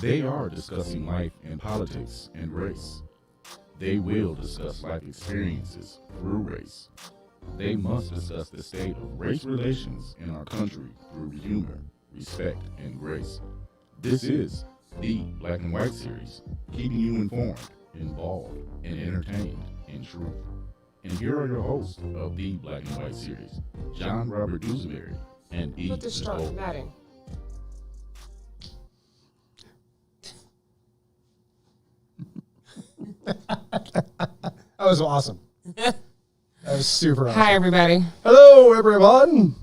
They are discussing life and politics and race. They will discuss life experiences through race. They must discuss the state of race relations in our country through humor, respect, and grace. This is the Black and White Series, keeping you informed, involved, and entertained in truth. And here are your hosts of the Black and White Series, John Robert Dewsbury and E. Put the straw Nicole. matting. That was awesome. That was super awesome. Hi, everybody. Hello, everyone.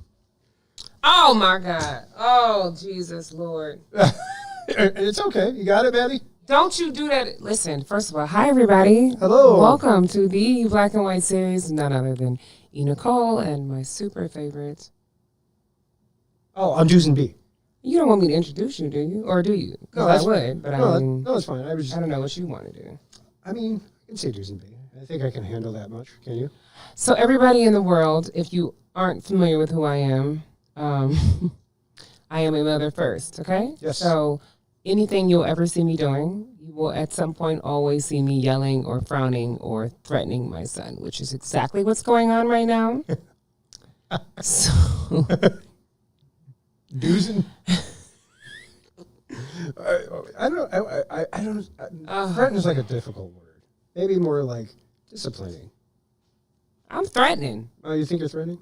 Oh, my God. Oh, Jesus, Lord. It's okay. You got it, Maddie? Don't you do that. Listen, first of all, hi, everybody. Hello. Welcome to the Black and White Series, none other than E. Nicole and my super favorite. Oh, I'm Dewson B. You don't want me to introduce you, do you? Or do you? 'Cause No, that's- I would, but No, it's fine. I don't know what you want to do. I mean, you can say Dewson B. I think I can handle that much. Can you? So everybody in the world, if you aren't familiar with who I am, I am a mother first, okay? Yes. So anything you'll ever see me doing, you will at some point always see me yelling or frowning or threatening my son, which is exactly what's going on right now. So Dewson? I don't. Threaten is like a difficult word. Maybe more like disciplining. I'm threatening. Oh, you think you're threatening?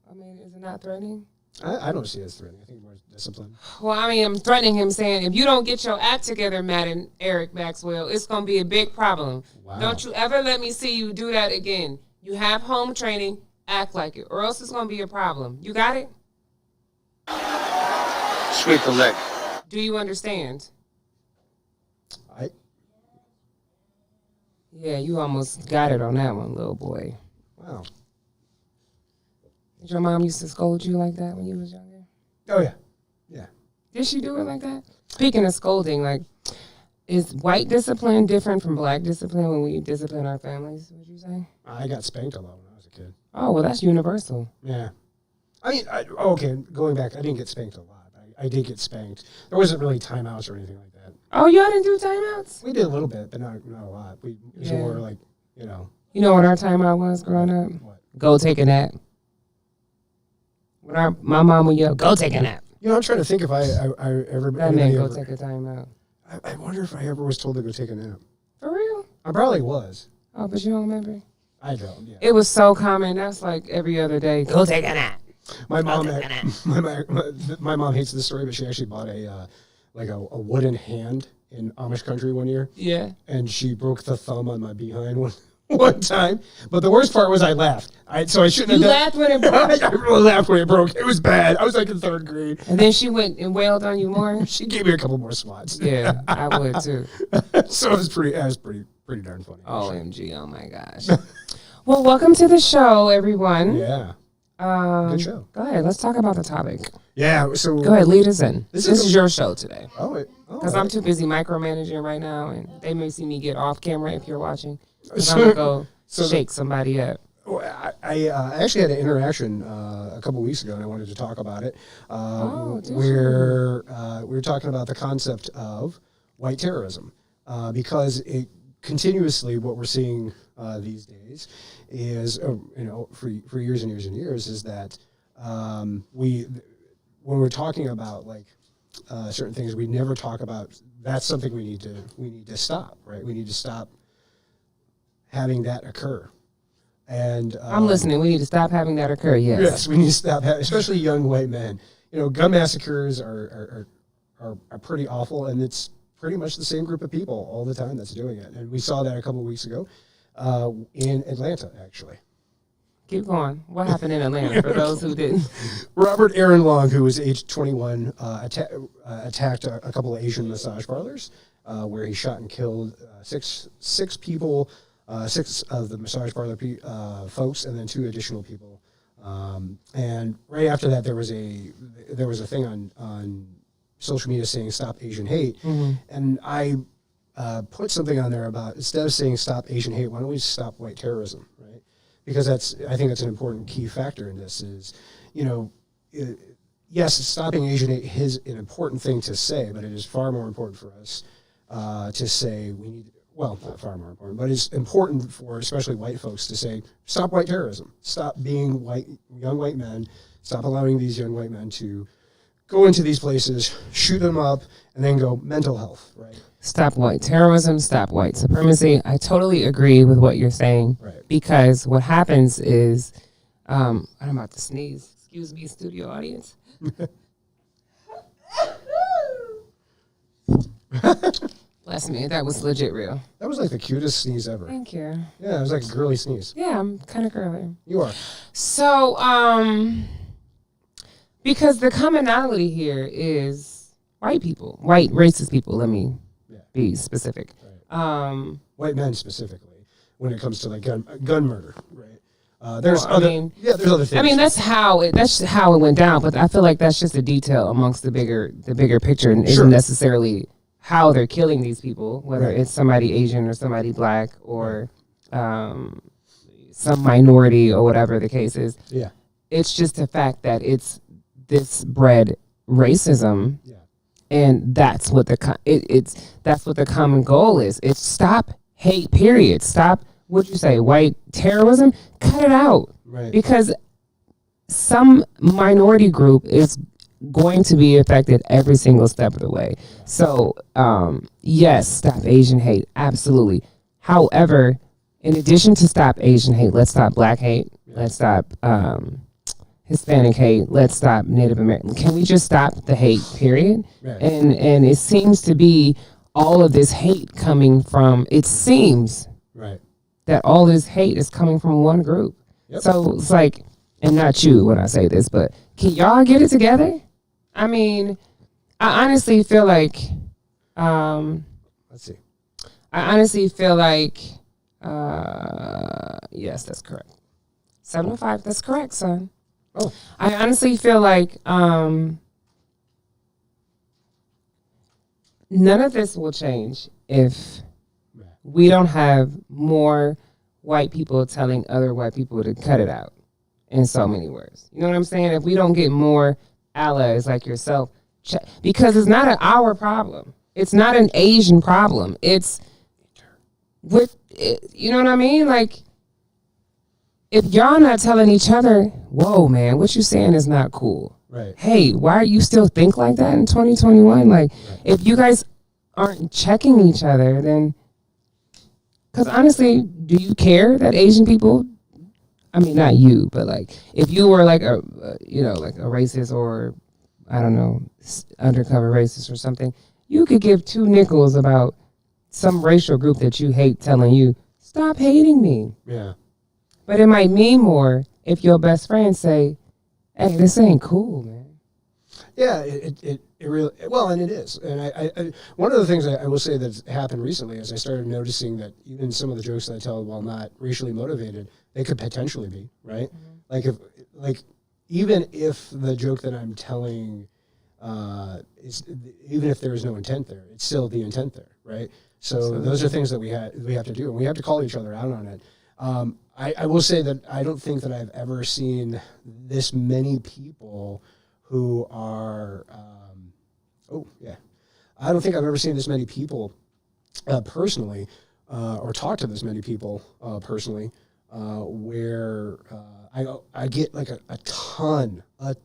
I mean, is it not threatening? I don't see it as threatening. I think more discipline. Well, I mean, I'm threatening him saying, if you don't get your act together, Matt and Eric Maxwell, it's going to be a big problem. Wow. Don't you ever let me see you do that again. You have home training, act like it, or else it's going to be a problem. You got it? Sweep the leg. Do you understand? Yeah, you almost got it on that one, little boy. Wow. Did your mom used to scold you like that when you was younger? Oh, yeah. Yeah. Did she do it like that? Speaking of scolding, like, is white discipline different from black discipline when we discipline our families, would you say? I got spanked a lot when I was a kid. Oh, well, that's universal. Yeah. I mean, okay, going back, I didn't get spanked a lot. I did get spanked. There wasn't really timeouts or anything like that. Oh, y'all didn't do timeouts? We did a little bit, but not a lot. It was Yeah. more like, you know. You know what our timeout was growing up? What? Go take a nap. When my mom would yell, go take a nap. You know, I'm trying to think if I ever. That meant go ever- take a timeout. I wonder if I ever was told to go take a nap. For real? I probably was. Oh, but you don't remember? I don't, yeah. It was so common. That's like every other day. Go take a nap. My mom, my mom hates this story, but she actually bought a wooden hand in Amish country one year, Yeah. and she broke the thumb on my behind one time. But the worst part was I laughed. So I shouldn't You have laughed when it broke? I really laughed when it broke. It was bad. I was like in third grade. And then she went and wailed on you more? She gave me a couple more swats. Yeah, I would too. So it was pretty darn funny. OMG, oh my gosh. Well, welcome to the show, everyone. Yeah. Good show. Go ahead, let's talk about the topic. Yeah. So Go ahead, lead us in. This This is is your show today. Because I'm too busy micromanaging right now, and they may see me get off camera if you're watching. 'Cause I'm going to go shake somebody up. I actually had an interaction a couple weeks ago, and I wanted to talk about it. Did Where we were talking about the concept of white terrorism, because it continuously what we're seeing these days is, for years and years and years, is that when we're talking about like certain things, we never talk about that's something we need to stop, right? We need to stop having that occur. And I'm listening. We need to stop having that occur, yes, we need to stop, especially young white men. You know, gun massacres are pretty awful, and it's pretty much the same group of people all the time that's doing it. And we saw that a couple of weeks ago in Atlanta, actually. Keep going. What happened in Atlanta for those who didn't? Robert Aaron Long, who was age 21, attacked a couple of Asian massage parlors, where he shot and killed six people, 6 of the massage parlor folks, and then 2 additional people. And right after that, there was a thing on social media saying "Stop Asian Hate," and I put something on there about, instead of saying "Stop Asian Hate," why don't we stop white terrorism, right? Because I think that's an important key factor in this. Is, yes, stopping Asian hate is an important thing to say, but it is far more important for us to say we need. Well, not far more important, but it's important for especially white folks to say, stop white terrorism. Stop being young white men. Stop allowing these young white men to go into these places, shoot them up, and then go mental health, right? Stop white terrorism, stop white supremacy. I totally agree with what you're saying. Right. Because what happens is, I'm about to sneeze. Excuse me, studio audience. Bless me, that was legit real. That was like the cutest sneeze ever. Thank you. Yeah, it was like a girly sneeze. Yeah, I'm kind of girly. You are. So, because the commonality here is white people, white racist people. Let me be specific. Right. White men specifically, when it comes to like gun murder, right? There's other things. I mean, that's how it went down. But I feel like that's just a detail amongst the bigger picture, and isn't necessarily how they're killing these people, whether it's somebody Asian or somebody black or some minority or whatever the case is. Yeah, it's just the fact that it's this bred racism, and that's what that's what the common goal is. It's stop hate. Period. Stop. What'd you say? White terrorism. Cut it out. right? Because some minority group is going to be affected every single step of the way. So, yes, stop Asian hate. Absolutely. However, in addition to stop Asian hate, let's stop black hate. Let's stop Hispanic hate. Let's stop Native American. Can we just stop the hate, period? Right. And it seems to be all of this hate coming from, it seems Right. that all this hate is coming from one group. Yep. So it's like, and not you when I say this, but can y'all get it together? I mean, I honestly feel like, Let's see. I honestly feel like, yes, that's correct. 705, that's correct, son. Oh. I honestly feel like none of this will change if we don't have more white people telling other white people to cut it out in so many words. You know what I'm saying? If we don't get more allies like yourself, because it's not our problem. It's not an Asian problem. It's with, you know what I mean? Like, if y'all not telling each other, whoa, man, what you saying is not cool. Right. Hey, why you still think like that in 2021? Like, if you guys aren't checking each other, then, because honestly, do you care that Asian people, I mean, not you, but like, if you were like a, like a racist or, I don't know, undercover racist or something, you could give two nickels about some racial group that you hate telling you, stop hating me. Yeah. But it might mean more if your best friend say, hey, this ain't cool, man. Yeah, it really, well, and it is. And I one of the things I will say that's happened recently is I started noticing that even some of the jokes that I tell, while not racially motivated, they could potentially be, right? Mm-hmm. Even if the joke that I'm telling is, even if there is no intent there, it's still the intent there, right? So absolutely. Those are things that we have to do, and we have to call each other out on it. I will say that I don't think that I've ever seen this many people who are, I don't think I've ever seen this many people personally, or talked to this many people personally, where I get like a ton of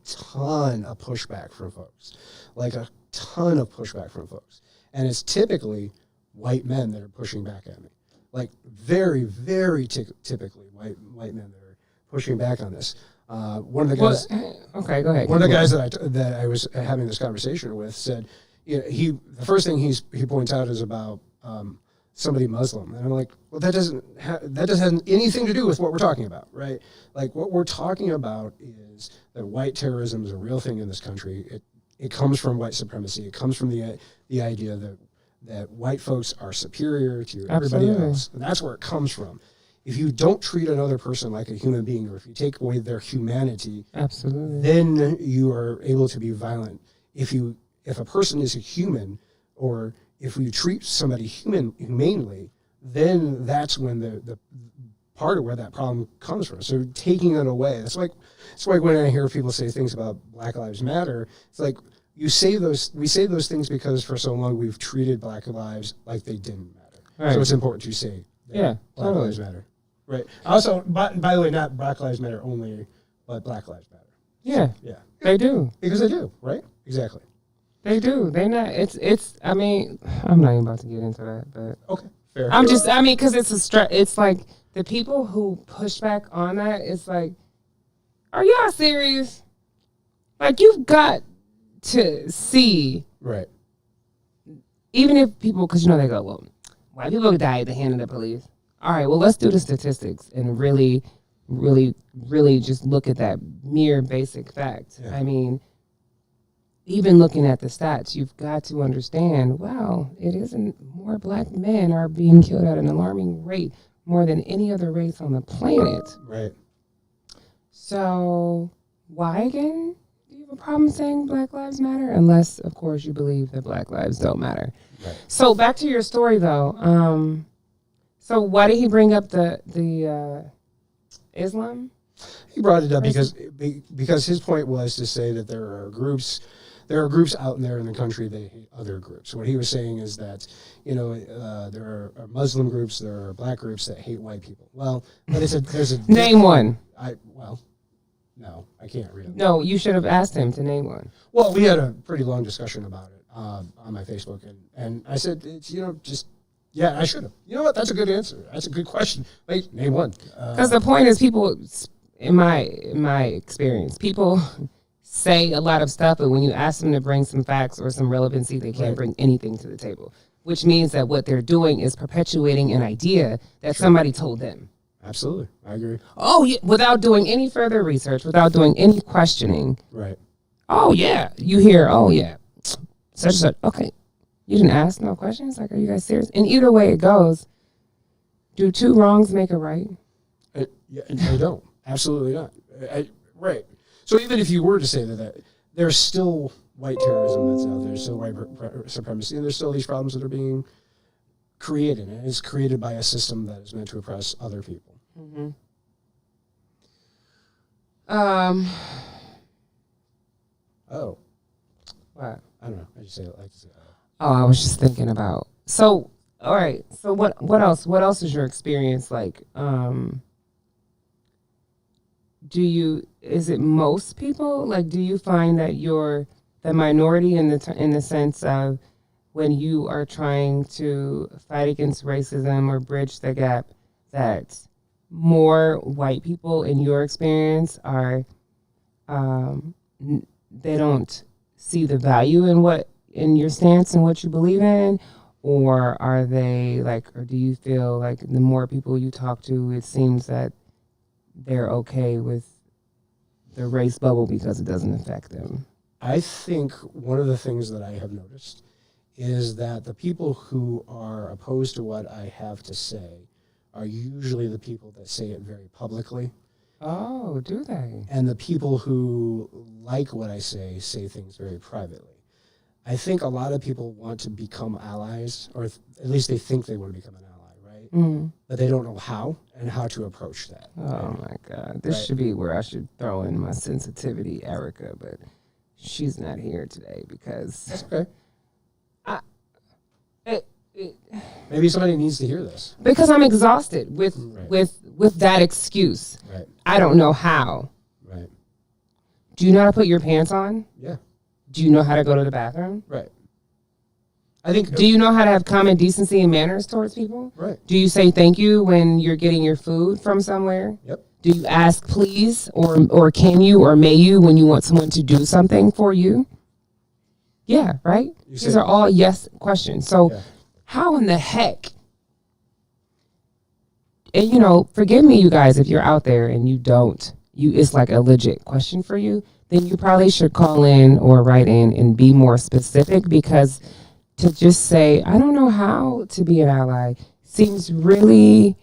pushback from folks, like a ton of pushback from folks. And it's typically white men that are pushing back at me. Like very, very typically white men that are pushing back on this. One of the guys. Okay, go ahead. One of the guys that I was having this conversation with said, the first thing he points out is about somebody Muslim, and I'm like, well, that doesn't have anything to do with what we're talking about, right? Like what we're talking about is that white terrorism is a real thing in this country. It comes from white supremacy. It comes from the idea that white folks are superior to everybody else. And that's where it comes from. If you don't treat another person like a human being, or if you take away their humanity, absolutely, then you are able to be violent. If a person is a human, or if you treat somebody humanely, then that's when the part of where that problem comes from. So taking it away, that's why when I hear people say things about Black Lives Matter, it's like we say those things because for so long we've treated Black lives like they didn't matter. Right. So it's important to say that Black totally. Lives Matter. Right. Also, by the way, not Black Lives Matter only, but Black Lives Matter. Yeah, Yeah. they do. Because they do, right? Exactly. They do. They not. It's. I mean, I'm not even about to get into that, but Okay. Fair. I'm just. I mean, because it's a stress. It's like the people who push back on that. It's like, are y'all serious? Like, you've got to see, Right. even if people, because they go, well, white people die at the hand of the police. All right, well, let's do the statistics and really, really, really just look at that mere basic fact. Yeah. I mean, even looking at the stats, you've got to understand, wow, it isn't more black men are being killed at an alarming rate more than any other race on the planet. Right. So why again do you have a problem saying Black Lives Matter? Unless, of course, you believe that Black lives don't matter. Right. So back to your story, though. So why did he bring up the Islam? He brought it up because his point was to say that there are groups out there in the country that hate other groups. What he was saying is that, there are Muslim groups, there are black groups that hate white people. Well, but there's a Name one. No, I can't really. No, you should have asked him to name one. Well, we had a pretty long discussion about it on my Facebook, and I said, it's, I should have. You know what? That's a good answer. That's a good question. Wait, name one. Because the point is, people, in my experience, people say a lot of stuff, but when you ask them to bring some facts or some relevancy, they can't bring anything to the table. Which means that what they're doing is perpetuating an idea that somebody told them. Absolutely, I agree. Oh, yeah, without doing any further research, without doing any questioning. Right. Oh, yeah. You hear, oh, yeah. Such and such. Okay. You didn't ask no questions? Like, are you guys serious? And either way it goes, do two wrongs make a right? They don't. Absolutely not. Right. So even if you were to say that there's still white terrorism that's out there, there's still white supremacy, and there's still these problems that are being created, and it's created by a system that is meant to oppress other people. Mm-hmm. Oh, What? I don't know. I just like to say that. Oh, I was just thinking about. So, all right. So what else? What else is your experience like? Is it most people? Like, do you find that you're the minority in the sense of when you are trying to fight against racism or bridge the gap, that more white people in your experience are, they don't see the value in your stance and what you believe in? Or are they or do you feel like the more people you talk to, it seems that they're okay with the race bubble because it doesn't affect them? I think one of the things that I have noticed is that the people who are opposed to what I have to say are usually the people that say it very publicly. Oh, do they? And the people who like what I say things very privately. I think a lot of people want to become allies, or at least they think they want to become an ally, right? Mm. But they don't know how and how to approach that. Oh, my God. This should be where I should throw in my sensitivity, Erica, but she's not here today because... That's okay. It, Maybe somebody needs to hear this. because I'm exhausted with that excuse. Right. I don't know how. Right. Do you know how to put your pants on? Yeah. Do you know how to go to the bathroom? Right. I think. Do you know how to have common decency and manners towards people? Right. Do you say thank you when you're getting your food from somewhere? Yep. Do you ask please or can you or may you when you want someone to do something for you? Yeah, right? These are all yes questions. So how in the heck? And forgive me, you guys, if you're out there and you don't, it's like a legit question for you, then you probably should call in or write in and be more specific, because to just say, I don't know how to be an ally seems really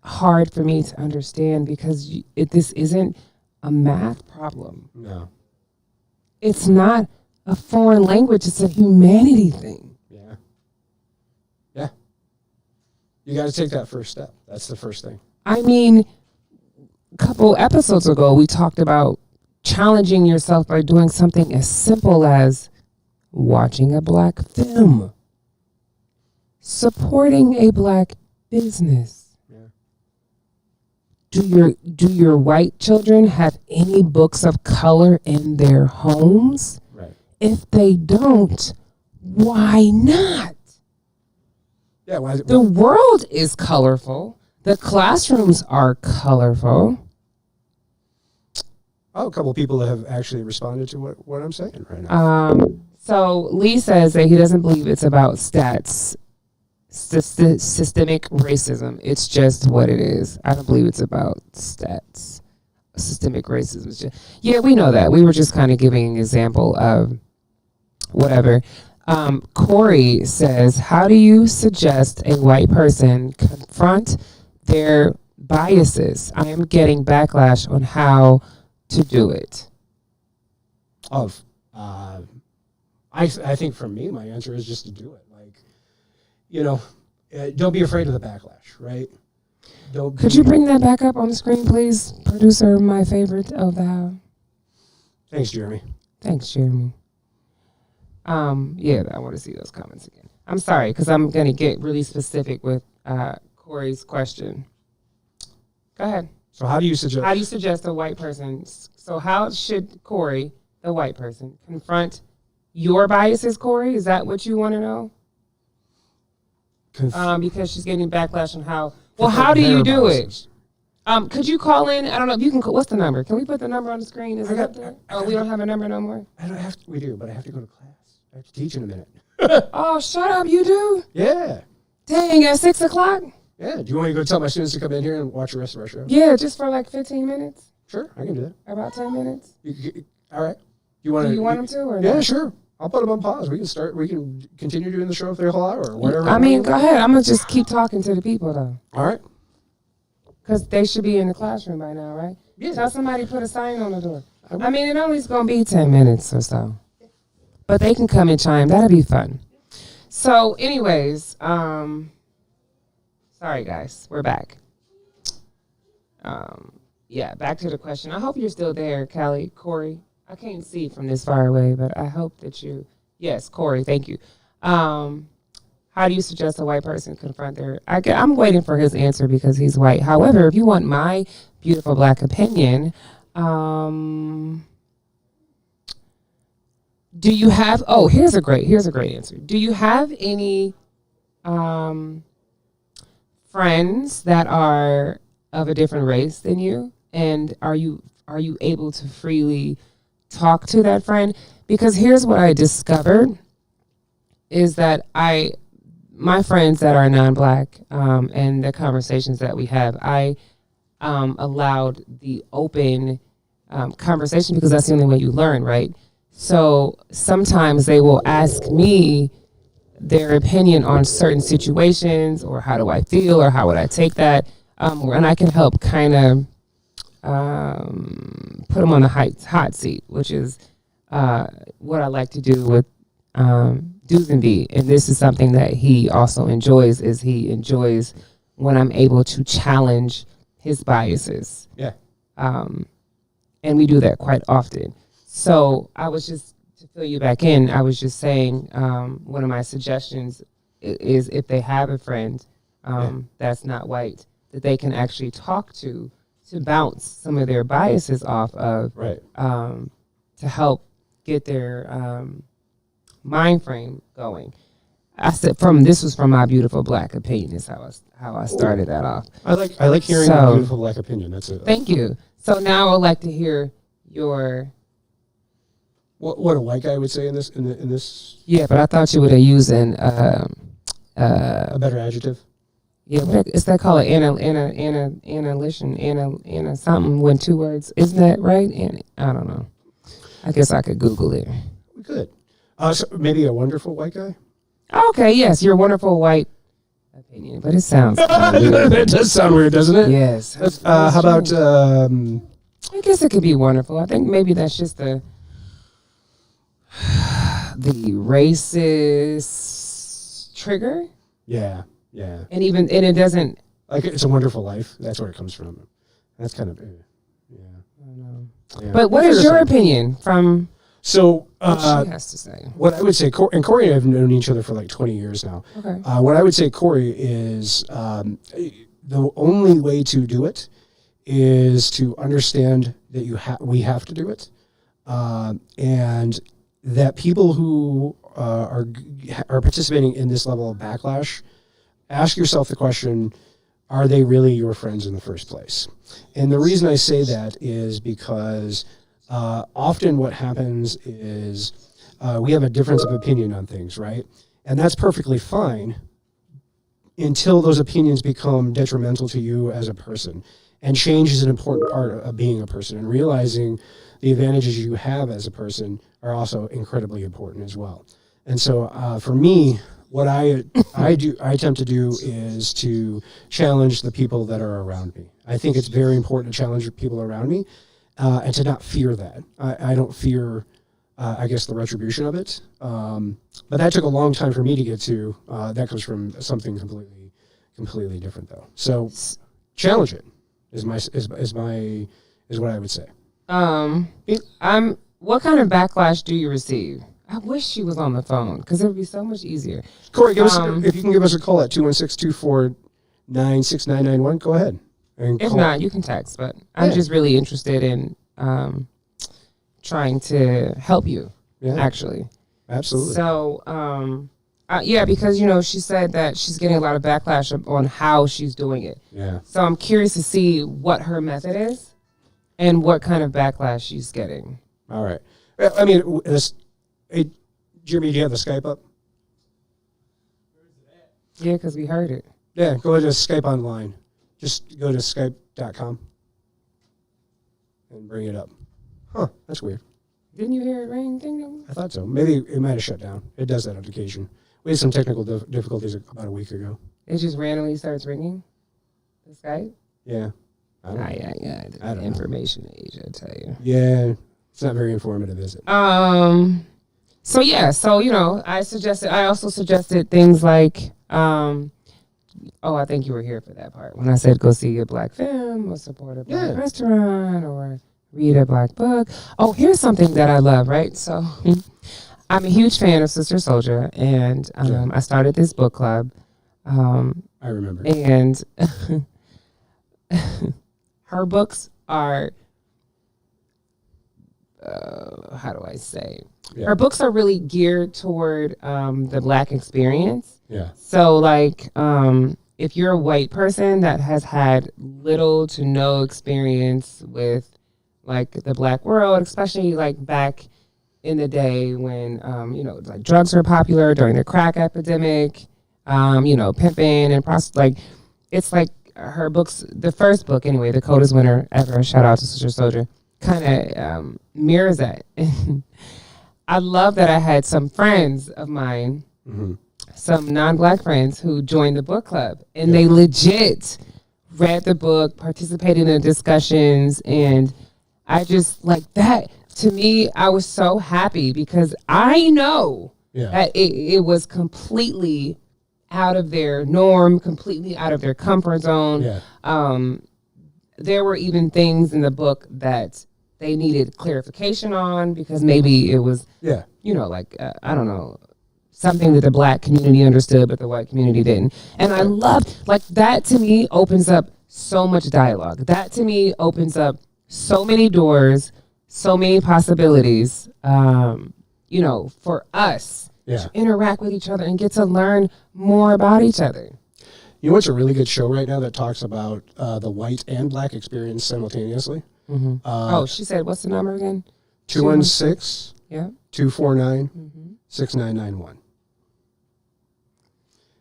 hard for me to understand, because this isn't a math problem. No. It's not a foreign language. It's a humanity thing. Yeah. Yeah. You got to take that first step. That's the first thing. I mean, a couple episodes ago, we talked about challenging yourself by doing something as simple as watching a black film, supporting a black business. Yeah. Do your white children have any books of color in their homes? Right. If they don't, why not? Yeah. Why is it, The world is colorful. The classrooms are colorful. a couple of people have actually responded to what I'm saying right now. So Lee says that he doesn't believe it's about stats, systemic racism. It's just what it is. I don't believe it's about stats. Systemic racism is just, yeah, we know that. We were just kind of giving an example of whatever. Corey says, how do you suggest a white person confront their biases? I am getting backlash on how to do it. I think for me, my answer is just to do it. Don't be afraid of the backlash, right? Could you bring that back up on the screen, please? Producer, my favorite of the house. Thanks, Jeremy. Thanks, Jeremy. Yeah, I want to see those comments again. I'm sorry, because I'm going to get really specific with Corey's question. Go ahead. So how do you suggest a white person? So how should Corey, the white person, confront your biases, Corey? Is that what you want to know? Because she's getting backlash on how. Well, how do you do it? Could you call in? I don't know if you can. What's the number? Can we put the number on the screen? Is it up there? Oh, we don't have a number no more. I don't have to. We do, but I have to go to class. I have to teach in a minute. Oh, shut up! You do? Yeah. Dang, at 6 o'clock? Yeah. Do you want me to go tell my students to come in here and watch the rest of our show? Yeah, just for like 15 minutes. Sure, I can do that. About 10 minutes. All right. You want them to, or yeah, not? sure. I'll put them on pause. We can continue doing the show for the whole hour or whatever. I mean, go ahead. I'm gonna just keep talking to the people though. All right. Because they should be in the classroom by now, right? Yeah. Tell somebody to put a sign on the door. I mean, it only's going to be 10 minutes or so. But they can come and chime. That'll be fun. So, anyways, sorry, guys. We're back. Yeah, back to the question. I hope you're still there, Callie, Corey. I can't see from this far away, but I hope that you... Yes, Corey, thank you. How do you suggest a white person confront their... I'm waiting for his answer because he's white. However, if you want my beautiful black opinion, do you have... Oh, here's a great answer. Do you have any friends that are of a different race than you? And are you able to freely talk to that friend? Because here's what I discovered is that my friends that are non-black, and the conversations that we have, I allowed the open conversation because that's the only way you learn, right? So sometimes they will ask me their opinion on certain situations or how do I feel or how would I take that, and I can help kind of put them on the hot seat, which is what I like to do with Dusenby, and this is something that he also enjoys. Is he enjoys when I'm able to challenge his biases. Yeah. And we do that quite often. So I was just to fill you back in. I was just saying one of my suggestions is if they have a friend that's not white that they can actually talk to bounce some of their biases off of, right? To help get their mind frame going. I said this was from my beautiful black opinion is how I started that off. I like hearing a beautiful black opinion. That's it. Thank you. So now I would like to hear your what a white guy would say in this. Yeah, but I thought you would have used a better adjective. Yeah, is that called an something when two words? Isn't that right? And I don't know. I guess I could Google it. We could. So maybe a wonderful white guy. Okay, yes, your wonderful white opinion, but it sounds weird. It does sound weird, doesn't it? Yes. How about? I guess it could be wonderful. I think maybe that's just the racist trigger. Yeah. And it doesn't. Like It's a Wonderful Life. That's where it comes from. That's kind of yeah. I don't know. Yeah. But what is your opinion from So what she has to say? what I would say, and Corey and I have known each other for like 20 years now. Okay. What I would say, Corey, is the only way to do it is to understand that we have to do it, and that people who are participating in this level of backlash, ask yourself the question: are they really your friends in the first place? And the reason I say that is because often what happens is we have a difference of opinion on things, right? And that's perfectly fine until those opinions become detrimental to you as a person. And change is an important part of being a person, and realizing the advantages you have as a person are also incredibly important as well. And so for me, what I attempt to do is to challenge the people that are around me. I think it's very important to challenge the people around me, and to not fear that. I don't fear, I guess, the retribution of it. But that took a long time for me to get to. That comes from something completely different, though. So challenge it is what I would say. What kind of backlash do you receive? I wish she was on the phone because it would be so much easier. Corey, if you can give us a call at 216-249-6991, go ahead. If not, you can text. But I'm just really interested in trying to help you, actually. Absolutely. So, because, she said that she's getting a lot of backlash on how she's doing it. Yeah. So I'm curious to see what her method is and what kind of backlash she's getting. All right. I mean, hey, Jimmy, do you have the Skype up? Yeah, because we heard it. Yeah, go to Skype online. Just go to skype.com and bring it up. Huh, that's weird. Didn't you hear it ring? Ding, ding? I thought so. Maybe it might have shut down. It does that on occasion. We had some technical difficulties about a week ago. It just randomly starts ringing? The Skype? Yeah. I don't know. Information age, I tell you. Yeah, it's not very informative, is it? I also suggested things like, I think you were here for that part when I said go see a black film or support a black restaurant or read a black book. Oh, here's something that I love, right? So I'm a huge fan of Sister Souljah, and I started this book club. I remember. And her books are, how do I say? Yeah. Her books are really geared toward the black experience. Yeah. So, like, if you're a white person that has had little to no experience with, like, the black world, especially, like, back in the day when, like, drugs were popular during the crack epidemic, pimping and it's like her books, the first book, anyway, The Coldest Winter Ever, shout out to Sister Souljah, kind of mirrors that. I love that I had some friends of mine, some non-black friends who joined the book club, and they legit read the book, participated in the discussions, and I just, like, that, to me, I was so happy because I know that it was completely out of their norm, completely out of their comfort zone. Yeah. There were even things in the book that they needed clarification on because maybe it was, I don't know, something that the black community understood but the white community didn't. And I loved, like, that to me opens up so much dialogue. That to me opens up so many doors, so many possibilities, for us to interact with each other and get to learn more about each other. You know what's a really good show right now that talks about the white and black experience simultaneously? She said, what's the number again? 216-249-6991.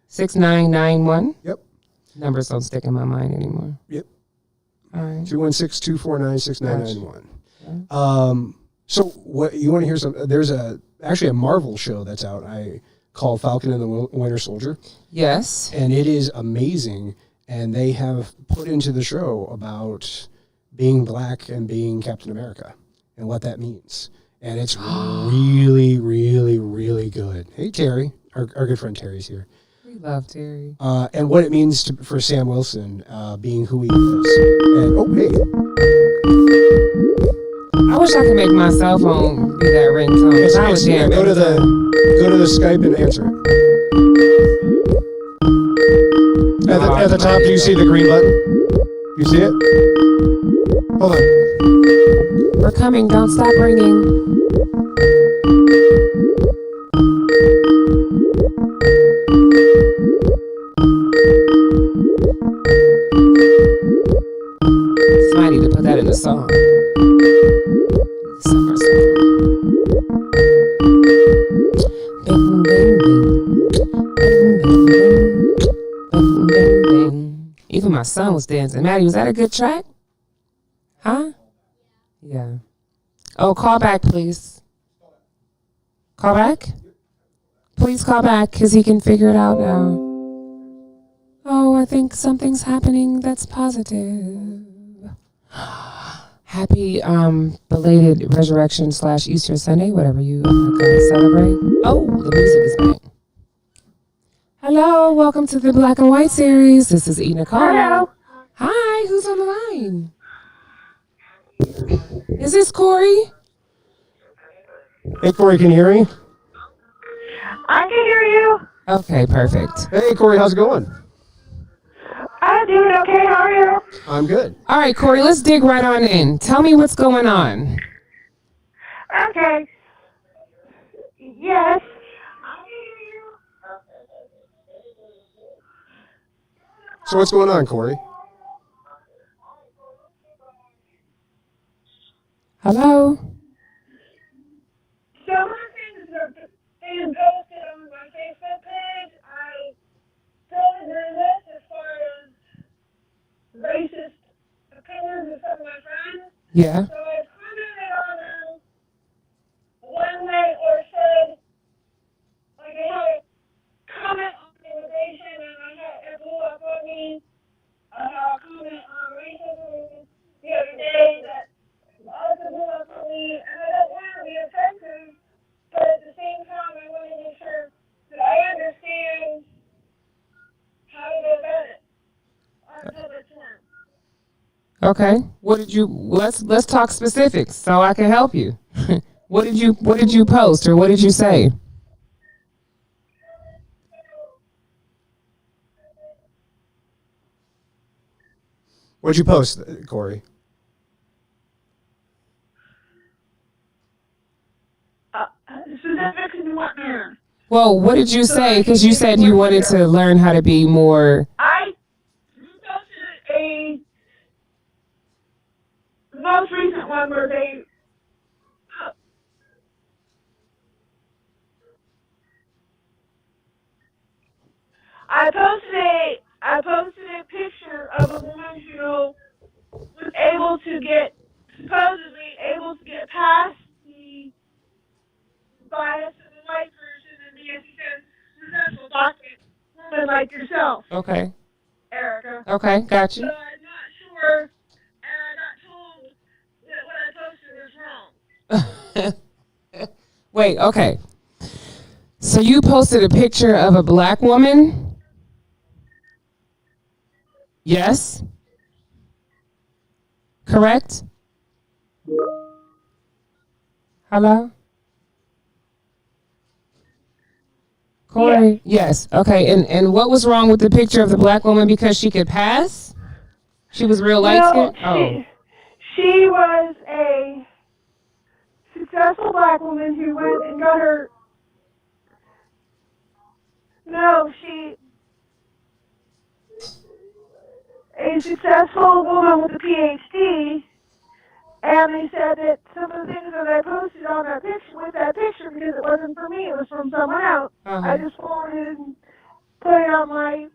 6991? Yep. Numbers don't stick in my mind anymore. Yep. All right. 216-249-6991. So what you want to hear there's actually a Marvel show that's out called Falcon and the Winter Soldier. Yes. And it is amazing. And they have put into the show about being black and being Captain America and what that means. And it's really, really, really good. Hey, Terry. Our good friend Terry's here. We love Terry. and what it means for Sam Wilson being who he is. And oh, hey, I wish I could make my cell phone be that ringtone. it's, I was jamming. go to the Skype and answer it. At the top, do you see the green button? You see it? Hold on. We're coming. Don't stop ringing. Somebody need to put that in the song. Summer song. Bing, bing, bing. Bing, bing, bing. Bing, bing, bing. Even my son was dancing. Maddie, was that a good track? Huh? Yeah. Oh, call back, please. Call back? Please call back because he can figure it out now. Oh, I think something's happening that's positive. Happy belated resurrection / Easter Sunday, whatever you celebrate. Oh, the music is back. Hello, welcome to the Black and White series. This is E. Nicole. Hello. Hi, who's on the line? Is this Corey? Hey, Corey, can you hear me? I can hear you. Okay, perfect. Hey, Corey, how's it going? I'm doing okay. How are you? I'm good. All right, Corey, let's dig right on in. Tell me what's going on. Okay. Yes. So what's going on, Corey? Hello? Some of the things that are being posted on my Facebook page, I don't agree with as far as racist opinions of some of my friends. Yeah. So I commented on them one night or said, like I had a comment on immigration and it blew up on me. I had a comment on racism the other day that also blew up on me, and I don't want to be offensive, but at the same time I want to make sure that I understand how to go about it on public forum. Okay. What did you let's talk specifics so I can help you. What did you post or what did you say? What'd you post, Corey? Specifics in what manner? Well, what did you say? Because you said you wanted to learn how to be more. I posted the most recent one where they I posted a picture of a woman who was supposedly able to get past the bias of the white person and be a successful document woman like yourself, Okay. Erica. Okay, got So you. I'm not sure, and I got told that what I posted was wrong. Wait, okay. So you posted a picture of a black woman? Yes? Correct? Hello? Corey? Yes. Okay. And what was wrong with the picture of the black woman because she could pass? She was real light skinned? Oh. She was a successful black woman who went and got her. No, a successful woman with a PhD, and they said that some of the things that I posted on that picture, because it wasn't for me, it was from someone else. Uh-huh. I just forwarded and put it on my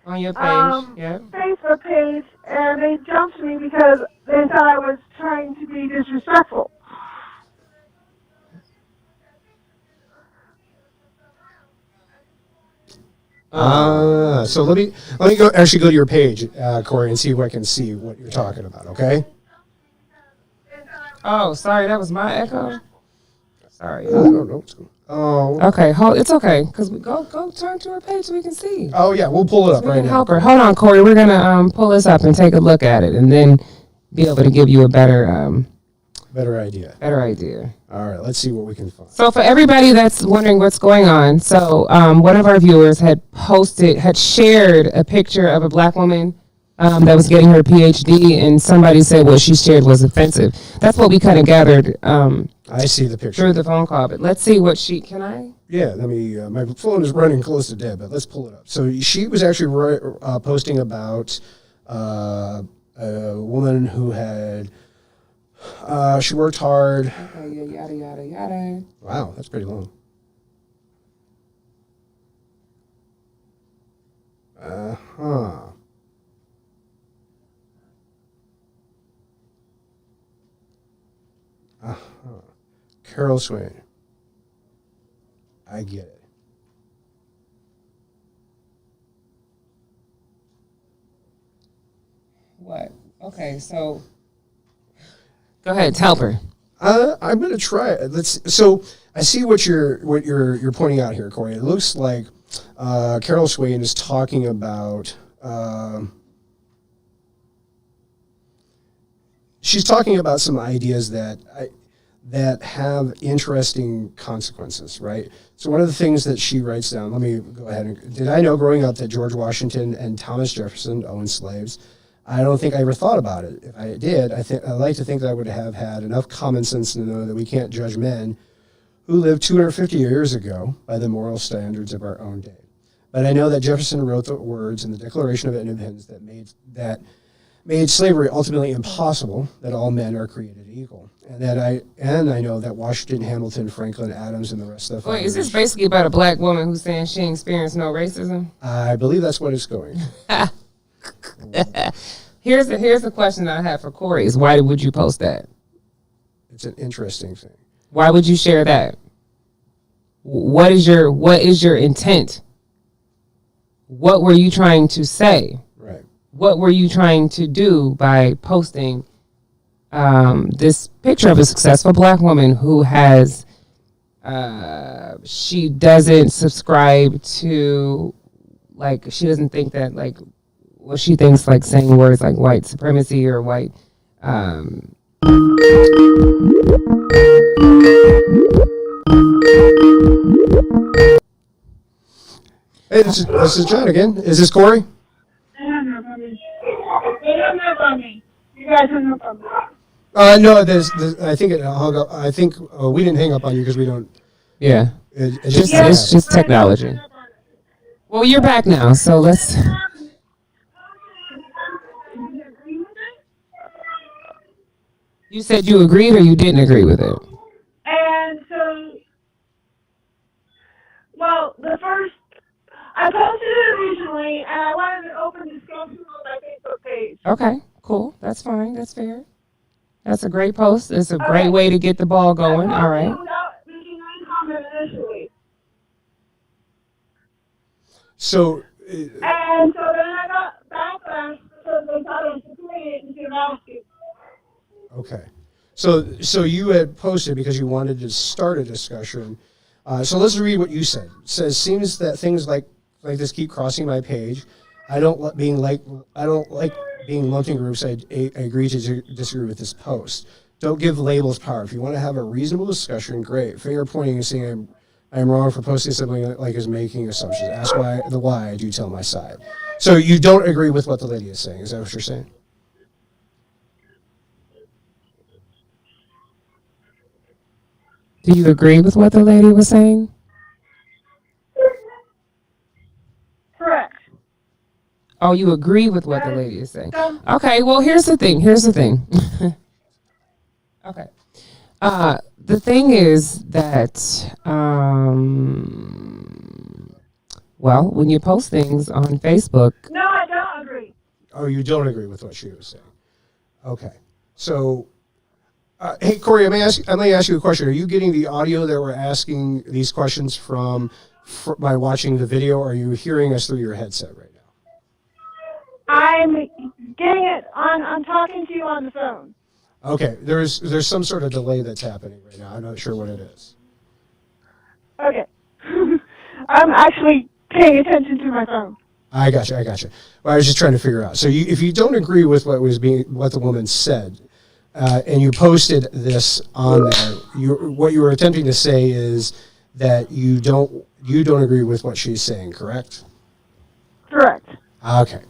On your page. Yeah. Facebook page, and they jumped me because they thought I was trying to be disrespectful. So let me go go to your page, Corey, and see if I can see what you're talking about. Okay. Oh, sorry, that was my echo. Sorry. I don't know what's going on. Oh. Okay, it's okay because we go turn to her page so we can see. Oh, yeah, we'll pull it up We right can now. help her. Hold on, Corey. We're gonna pull this up and take a look at it, and then be able to give you a better Better idea. idea. All right, let's see what we can find. So for everybody that's wondering what's going on, so one of our viewers had shared a picture of a black woman that was getting her PhD, and somebody said what she shared was offensive. That's what we kind of gathered I see the picture. through the phone call. But let's see what can I? Yeah, let me. My phone is running close to dead, but let's pull it up. So she was actually posting about a woman who had. She worked hard. Okay, yada yada yada. Wow, that's pretty long. Uh-huh. Carol Swain. I get it. What? Okay, so go ahead, tell her. I'm gonna try it. So I see what you're pointing out here, Corey. It looks like Carol Swain is talking about. She's talking about some ideas that have interesting consequences, right? So one of the things that she writes down. Let me go ahead and. Did I know growing up that George Washington and Thomas Jefferson owned slaves? I don't think I ever thought about it. If I did, I like to think that I would have had enough common sense to know that we can't judge men who lived 250 years ago by the moral standards of our own day. But I know that Jefferson wrote the words in the Declaration of Independence that made slavery ultimately impossible, that all men are created equal. And I know that Washington, Hamilton, Franklin, Adams, and the rest of the Wait, is this basically about a black woman who's saying she experienced no racism? I believe that's what it's going. Here's the question that I have for Corey: is why would you post that? It's an interesting thing. Why would you share that? What is your intent? What were you trying to say? Right. What were you trying to do by posting this picture of a successful black woman who has she doesn't subscribe to, like, she doesn't think that, like, well, she thinks like saying words like white supremacy or white Hey, this is John again. Is this Corey? They hung up on me. They hung up on me. You guys hung up on me. No, I think it hung up. I think we didn't hang up on you because we don't. yeah. It's just technology. Well, you're back now, so let's. You said you agreed or you didn't agree with it? And so, well, I posted it recently, and I wanted an open discussion on my Facebook page. Okay, cool. That's fine. That's fair. That's a great post. It's a great way to get the ball going. All right. Without making any comment initially. So. And so then I got backlash because they thought I was doing it instead of asking. Okay. So you had posted because you wanted to start a discussion. So let's read what you said. It says, seems that things like this keep crossing my page. I don't like being lumped in groups. I agree to disagree with this post. Don't give labels power. If you want to have a reasonable discussion, great. Finger pointing and saying I'm wrong for posting something like is making assumptions. Ask why. I do tell my side. So you don't agree with what the lady is saying. Is that what you're saying? Do you agree with what the lady was saying? Correct. Oh, you agree with what the lady is saying. So, Okay, well, here's the thing. Okay. The thing is that, well, when you post things on Facebook, no, I don't agree. Oh, you don't agree with what she was saying. Okay. So, hey, Corey, I may ask you a question. Are you getting the audio that we're asking these questions from by watching the video, or are you hearing us through your headset right now? I'm getting it on. I'm talking to you on the phone. Okay. There's some sort of delay that's happening right now. I'm not sure what it is. Okay. I'm actually paying attention to my phone. I got you. Well, I was just trying to figure out. So if you don't agree with what the woman said, and you posted this on there, what you were attempting to say is that you don't agree with what she's saying, correct? Correct. Okay.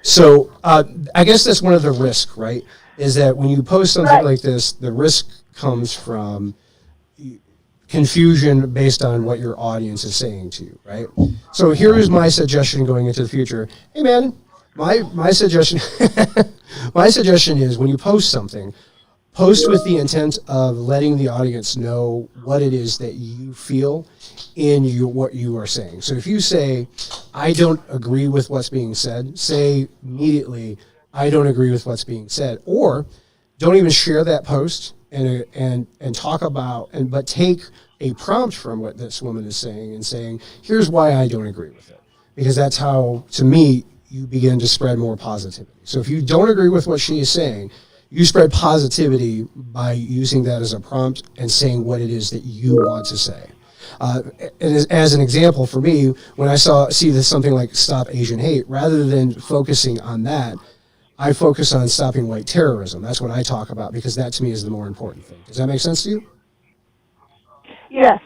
So I guess that's one of the risks, right? Is that when you post something Right. like this, the risk comes from confusion based on what your audience is saying to you, right? So here is my suggestion going into the future. Hey man, my suggestion my suggestion is when you post something, post with the intent of letting the audience know what it is that you feel in what you are saying. So if you say, I don't agree with what's being said, say immediately, I don't agree with what's being said, or don't even share that post and talk about but take a prompt from what this woman is saying and saying, here's why I don't agree with it. Because that's how, to me, you begin to spread more positivity. So if you don't agree with what she is saying, you spread positivity by using that as a prompt and saying what it is that you want to say. And as an example for me, when I see this something like Stop Asian Hate, rather than focusing on that, I focus on stopping white terrorism. That's what I talk about because that to me is the more important thing. Does that make sense to you? Yes.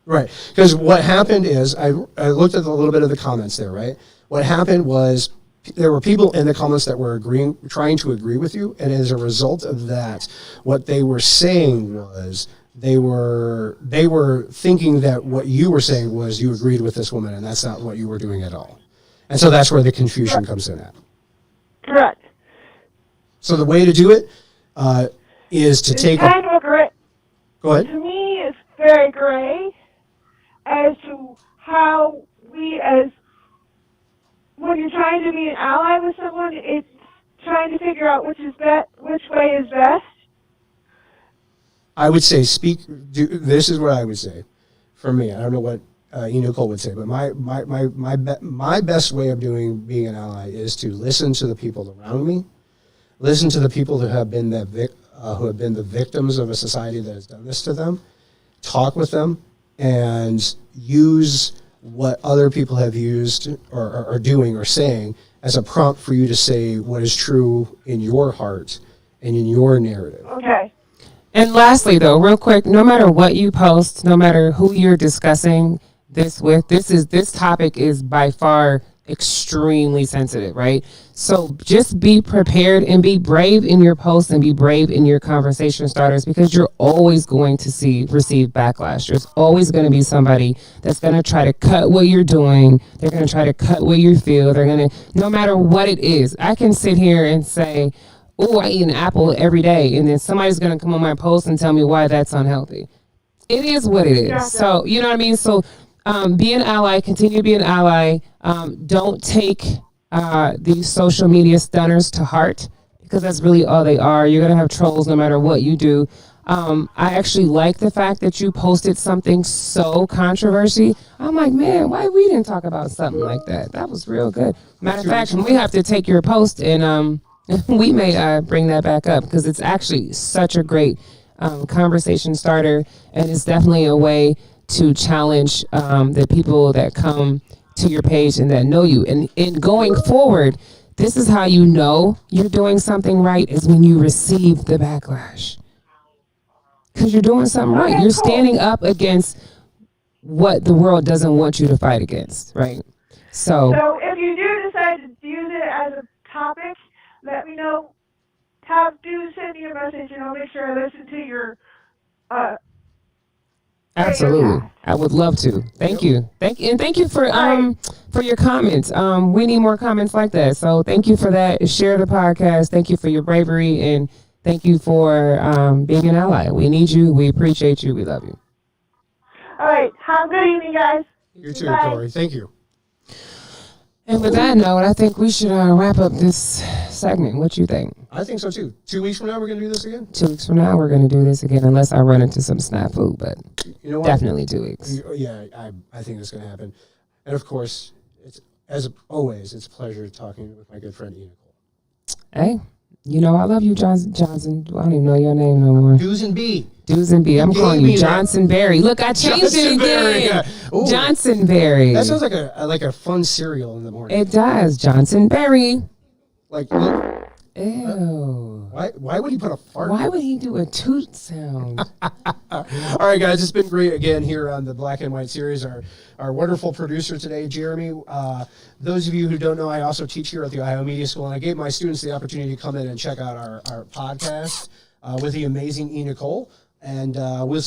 Right. Because what happened is I looked at a little bit of the comments there, right? What happened was there were people in the comments that were trying to agree with you, and as a result of that, what they were saying was they were thinking that what you were saying was you agreed with this woman, and that's not what you were doing at all. And so that's where the confusion comes in at. Correct. So the way to do it is to It's take kind of a gray. Go ahead. To me, it's very gray as to how we, as when you're trying to be an ally with someone, it's trying to figure out which way is best. I would say this is what I would say for me. I don't know what Nicole would say, but my best way of being an ally is to listen to the people around me, listen to the people who have been the victims of a society that has done this to them, talk with them, and use what other people have used or are doing or saying as a prompt for you to say what is true in your heart and in your narrative. Okay. And lastly, though, real quick, no matter what you post, no matter who you're discussing this with, this topic is by far extremely sensitive, right? So just be prepared and be brave in your posts and be brave in your conversation starters, because you're always going to receive backlash. There's always going to be somebody that's going to try to cut what you're doing. They're going to try to cut what you feel. They're going to, no matter what it is. I can sit here and say, oh, I eat an apple every day, and then somebody's going to come on my post and tell me why that's unhealthy. It is what it is. Yeah. So, you know what I mean? So be an ally, continue to be an ally. Don't take these social media stunners to heart, because that's really all they are. You're going to have trolls no matter what you do. I actually like the fact that you posted something so controversy. I'm like, man, why we didn't talk about something like that? That was real good. Matter of fact, we have to take your post and we may bring that back up, because it's actually such a great conversation starter, and it's definitely a way to challenge the people that come to your page and that know you. And in going forward, this is how you know you're doing something right, is when you receive the backlash. Because you're doing something right. You're standing up against what the world doesn't want you to fight against, right? So if you do decide to use it as a topic, let me know. Do send me a message, and I'll make sure I listen to your absolutely, I would love to. Thank you, thank you for your comments. We need more comments like that. So thank you for that. Share the podcast. Thank you for your bravery, and thank you for being an ally. We need you. We appreciate you. We love you. All right. Have a good evening, guys. You too, Bye. Corey. Thank you. And with that note, I think we should wrap up this segment. What you think? I think so too. 2 weeks from now, we're going to do this again? 2 weeks from now, we're going to do this again, unless I run into some snafu, but You know what? definitely 2 weeks. Yeah, I think it's going to happen. And of course, it's as always, it's a pleasure talking with my good friend Nicole. Hey, you know I love you, Johnson. I don't even know your name no more. Dues and B. Dusenberry. I'm calling you Gamey. Johnsonberry. Look, I changed it Johnsonberry, again. yeah. Ooh. Johnsonberry. That sounds like a fun cereal in the morning. It does. Johnsonberry. Like, Ew. why would he put a fart? Why would he do a toot sound? All right, guys, it's been great again here on the Black and White series. Our wonderful producer today, Jeremy. Those of you who don't know, I also teach here at the Ohio Media School, and I gave my students the opportunity to come in and check out our podcast with the amazing E. Nicole. And we'll